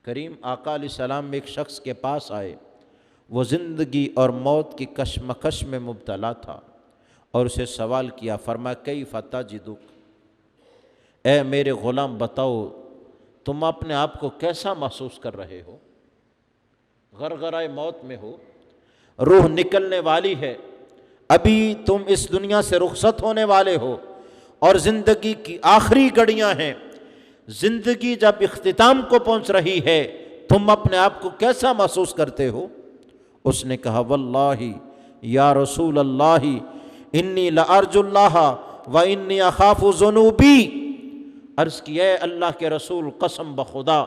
کریم آقا علیہ السلام ایک شخص کے پاس آئے، وہ زندگی اور موت کی کشمکش میں مبتلا تھا، اور اسے سوال کیا، فرمایا کیف تجدک، اے میرے غلام بتاؤ تم اپنے آپ کو کیسا محسوس کر رہے ہو؟ غرغرۂ موت میں ہو، روح نکلنے والی ہے، ابھی تم اس دنیا سے رخصت ہونے والے ہو، اور زندگی کی آخری گھڑیاں ہیں، زندگی جب اختتام کو پہنچ رہی ہے، تم اپنے آپ کو کیسا محسوس کرتے ہو؟ اس نے کہا واللہ یا رسول اللہ انی لارجو اللہ و انی اخاف ذنوبی، عرض کی اے اللہ کے رسول قسم بخدا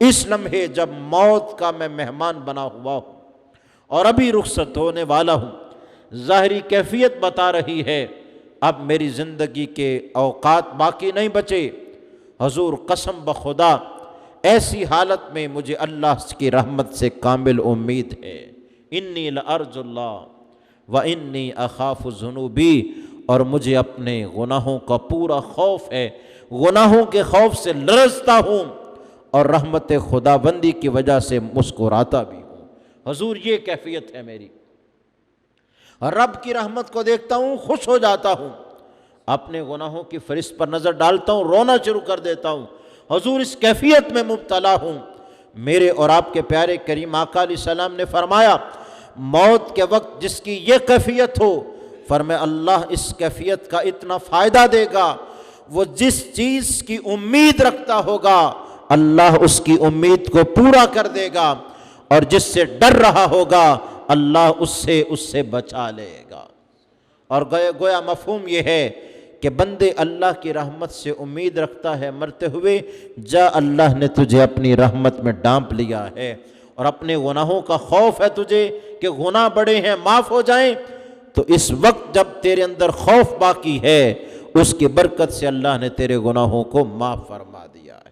اس لمحے جب موت کا میں مہمان بنا ہوا ہوں اور ابھی رخصت ہونے والا ہوں، ظاہری کیفیت بتا رہی ہے اب میری زندگی کے اوقات باقی نہیں بچے، حضور قسم بخدا ایسی حالت میں مجھے اللہ کی رحمت سے کامل امید ہے، انی لارجو اللہ و انی اخاف ذنوبی، اور مجھے اپنے گناہوں کا پورا خوف ہے، گناہوں کے خوف سے لرزتا ہوں اور رحمت خدا بندی کی وجہ سے مسکراتا بھی ہوں۔ حضور یہ کیفیت ہے میری، رب کی رحمت کو دیکھتا ہوں خوش ہو جاتا ہوں، اپنے گناہوں کی فہرست پر نظر ڈالتا ہوں رونا شروع کر دیتا ہوں، حضور اس کیفیت میں مبتلا ہوں۔ میرے اور آپ کے پیارے کریم آقا علیہ السلام نے فرمایا موت کے وقت جس کی یہ کیفیت ہو، فرمایا اللہ اس کیفیت کا اتنا فائدہ دے گا، وہ جس چیز کی امید رکھتا ہوگا اللہ اس کی امید کو پورا کر دے گا، اور جس سے ڈر رہا ہوگا اللہ اس سے بچا لے گا۔ اور گویا مفہوم یہ ہے کہ بندے اللہ کی رحمت سے امید رکھتا ہے مرتے ہوئے، جا اللہ نے تجھے اپنی رحمت میں ڈانپ لیا ہے، اور اپنے گناہوں کا خوف ہے تجھے کہ گناہ بڑے ہیں معاف ہو جائیں، تو اس وقت جب تیرے اندر خوف باقی ہے اس کی برکت سے اللہ نے تیرے گناہوں کو معاف فرما دیا ہے۔